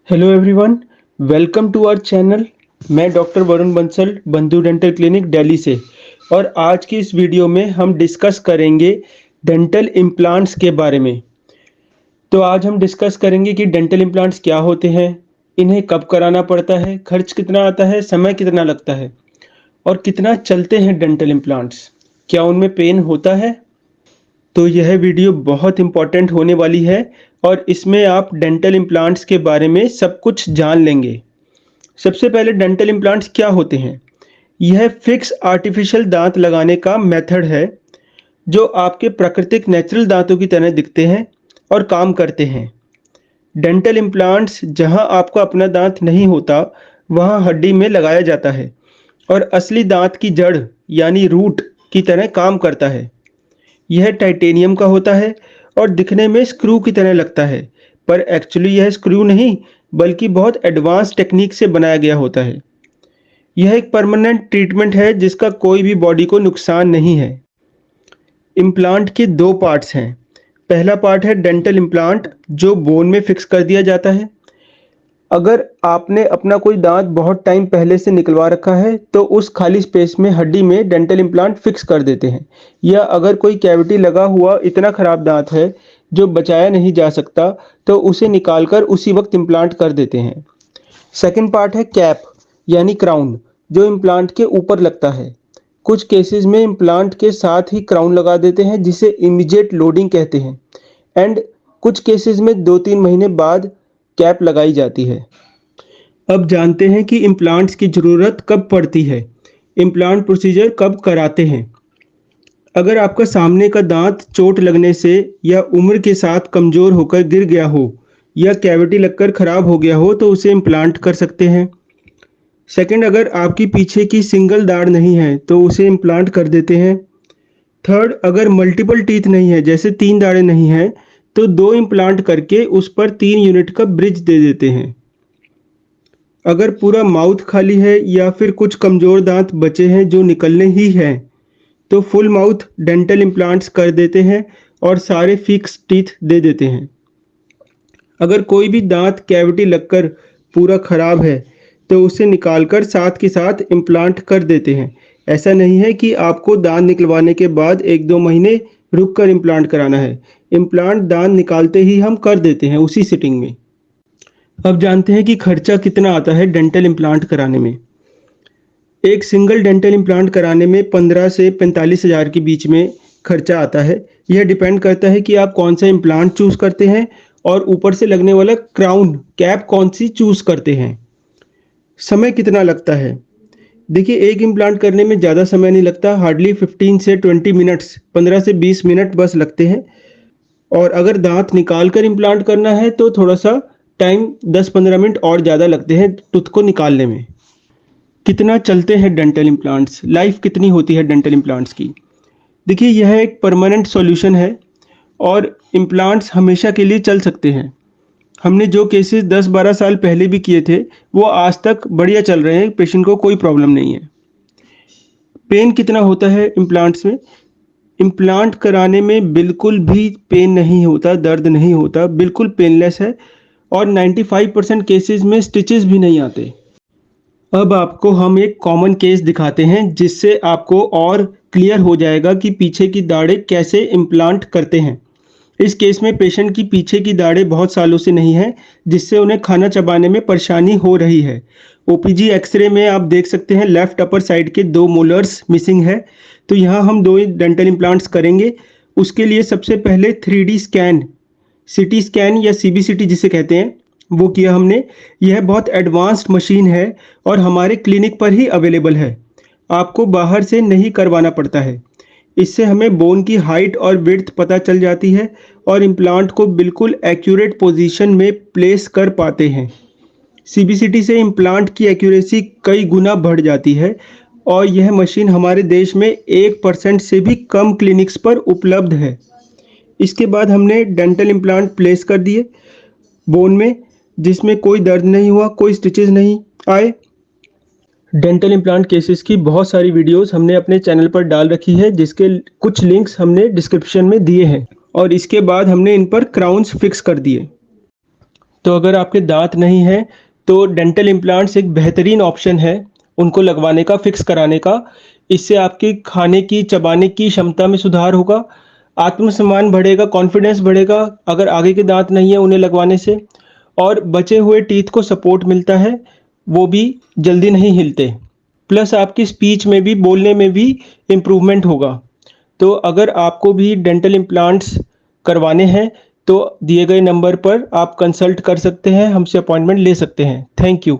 Hello everyone, welcome to our channel. मैं doctor Varun Bansal, Bandhu dental clinic Delhi से। और आज की इस वीडियो में हम डिस्कस करेंगे डेंटल इम्प्लांट्स के बारे में। तो आज हम डिस्कस करेंगे कि डेंटल इम्प्लांट्स क्या होते हैं, इन्हें कब कराना पड़ता है, खर्च कितना आता है, समय कितना लगता है और कितना चलते हैं डेंटल इम्प्लांट्स, क्या उनमें पेन होता है। तो यह वीडियो बहुत इम्पॉर्टेंट होने वाली है और इसमें आप डेंटल इम्प्लांट्स के बारे में सब कुछ जान लेंगे। सबसे पहले डेंटल इम्प्लांट्स क्या होते हैं। यह फिक्स आर्टिफिशियल दांत लगाने का मेथड है जो आपके प्राकृतिक नेचुरल दांतों की तरह दिखते हैं और काम करते हैं। डेंटल इम्प्लांट्स जहां आपका अपना दांत नहीं होता वहां हड्डी में लगाया जाता है और असली दांत की जड़ यानी रूट की तरह काम करता है। यह टाइटेनियम का होता है और दिखने में स्क्रू की तरह लगता है, पर एक्चुअली यह स्क्रू नहीं बल्कि बहुत एडवांस टेक्निक से बनाया गया होता है। यह एक परमानेंट ट्रीटमेंट है जिसका कोई भी बॉडी को नुकसान नहीं है। इम्प्लांट के दो पार्ट्स हैं। पहला पार्ट है डेंटल इम्प्लांट जो बोन में फिक्स कर दिया जाता है। अगर आपने अपना कोई दांत बहुत टाइम पहले से निकलवा रखा है तो उस खाली स्पेस में हड्डी में डेंटल इम्प्लांट फिक्स कर देते हैं। या अगर कोई कैविटी लगा हुआ इतना खराब दांत है जो बचाया नहीं जा सकता तो उसे निकालकर उसी वक्त इम्प्लांट कर देते हैं। सेकंड पार्ट है कैप यानी क्राउन जो इम्प्लांट के ऊपर लगता है। कुछ केसेस में इम्प्लांट के साथ ही क्राउन लगा देते हैं जिसे इमीडिएट लोडिंग कहते हैं एंड कुछ केसेस में 2-3 महीने बाद कैप लगाई जाती है। अब जानते हैं कि इम्प्लांट्स की ज़रूरत कब पड़ती है, इम्प्लांट प्रोसीजर कब कराते हैं। अगर आपका सामने का दांत चोट लगने से या उम्र के साथ कमज़ोर होकर गिर गया हो या कैविटी लगकर ख़राब हो गया हो तो उसे इम्प्लांट कर सकते हैं। सेकंड, अगर आपकी पीछे की सिंगल दाढ़ नहीं है तो उसे इम्प्लांट कर देते हैं। थर्ड, अगर मल्टीपल टीथ नहीं है जैसे 3 दाढ़ें नहीं हैं तो 2 इम्प्लांट करके उस पर 3 यूनिट का ब्रिज दे देते हैं। अगर पूरा माउथ खाली है या फिर कुछ कमज़ोर दांत बचे हैं जो निकलने ही हैं तो फुल माउथ डेंटल इम्प्लांट्स कर देते हैं और सारे फिक्स टीथ दे देते हैं। अगर कोई भी दांत कैविटी लगकर पूरा खराब है तो उसे निकालकर साथ के साथ इम्प्लांट कर देते हैं। ऐसा नहीं है कि आपको दांत निकलवाने के बाद 1-2 महीने रुक कर इम्प्लांट कराना है। इम्प्लांट दांत निकालते ही हम कर देते हैं उसी सिटिंग में। अब जानते हैं कि खर्चा कितना आता है डेंटल इम्प्लांट कराने में। एक सिंगल डेंटल इम्प्लांट कराने में 15 से 45 हज़ार के बीच में खर्चा आता है। यह डिपेंड करता है कि आप कौन सा इम्प्लांट चूज़ करते हैं और ऊपर से लगने वाला क्राउन कैप कौन सी चूज़ करते हैं। समय कितना लगता है। देखिए, एक इम्प्लांट करने में ज़्यादा समय नहीं लगता, हार्डली 15 से 20 मिनट्स, 15 से 20 मिनट बस लगते हैं। और अगर दांत निकाल कर इम्प्लांट करना है तो थोड़ा सा टाइम 10-15 मिनट और ज़्यादा लगते हैं टूथ को निकालने में। कितना चलते हैं डेंटल इम्प्लांट्स, लाइफ कितनी होती है डेंटल इम्प्लांट्स की। देखिए, यह एक परमानेंट सॉल्यूशन है और इम्प्लांट्स हमेशा के लिए चल सकते हैं। हमने जो केसेस 10-12 साल पहले भी किए थे वो आज तक बढ़िया चल रहे हैं, पेशेंट को कोई प्रॉब्लम नहीं है। पेन कितना होता है इम्प्लांट्स में। इम्प्लांट कराने में बिल्कुल भी पेन नहीं होता, दर्द नहीं होता, बिल्कुल पेनलेस है और 95% केसेस में स्टिचेस भी नहीं आते। अब आपको हम एक कॉमन केस दिखाते हैं जिससे आपको और क्लियर हो जाएगा कि पीछे की दाढ़ें कैसे इम्प्लांट करते हैं। इस केस में पेशेंट की पीछे की दाढ़ें बहुत सालों से नहीं है जिससे उन्हें खाना चबाने में परेशानी हो रही है। ओपीजी एक्सरे में आप देख सकते हैं लेफ्ट अपर साइड के 2 मोलर्स मिसिंग है। तो यहाँ हम 2 डेंटल इम्प्लांट्स करेंगे। उसके लिए सबसे पहले 3D स्कैन, सीटी स्कैन या सीबीसीटी जिसे कहते हैं, वो किया हमने। यह बहुत एडवांस्ड मशीन है और हमारे क्लिनिक पर ही अवेलेबल है, आपको बाहर से नहीं करवाना पड़ता है। इससे हमें बोन की हाइट और विड्थ पता चल जाती है और इम्प्लांट को बिल्कुल एक्यूरेट पोजीशन में प्लेस कर पाते हैं। सीबीसीटी से इम्प्लांट की एक्यूरेसी कई गुना बढ़ जाती है और यह मशीन हमारे देश में 1% से भी कम क्लिनिक्स पर उपलब्ध है। इसके बाद हमने डेंटल इम्प्लांट प्लेस कर दिए बोन में, जिसमें कोई दर्द नहीं हुआ, कोई स्टिचेस नहीं आए। डेंटल इम्प्लांट केसेस की बहुत सारी वीडियोस हमने अपने चैनल पर डाल रखी है जिसके कुछ लिंक्स हमने डिस्क्रिप्शन में दिए हैं। और इसके बाद हमने इन पर क्राउन्स फिक्स कर दिए। तो अगर आपके दांत नहीं हैं, तो डेंटल इम्प्लांट्स एक बेहतरीन ऑप्शन है उनको लगवाने का, फिक्स कराने का। इससे आपकी खाने की, चबाने की क्षमता में सुधार होगा, आत्मसम्मान बढ़ेगा, कॉन्फिडेंस बढ़ेगा अगर आगे के दांत नहीं है उन्हें लगवाने से, और बचे हुए टीथ को सपोर्ट मिलता है, वो भी जल्दी नहीं हिलते। प्लस आपकी स्पीच में भी, बोलने में भी इम्प्रूवमेंट होगा। तो अगर आपको भी डेंटल इम्प्लांट्स करवाने हैं तो दिए गए नंबर पर आप कंसल्ट कर सकते हैं, हमसे अपॉइंटमेंट ले सकते हैं। Thank you.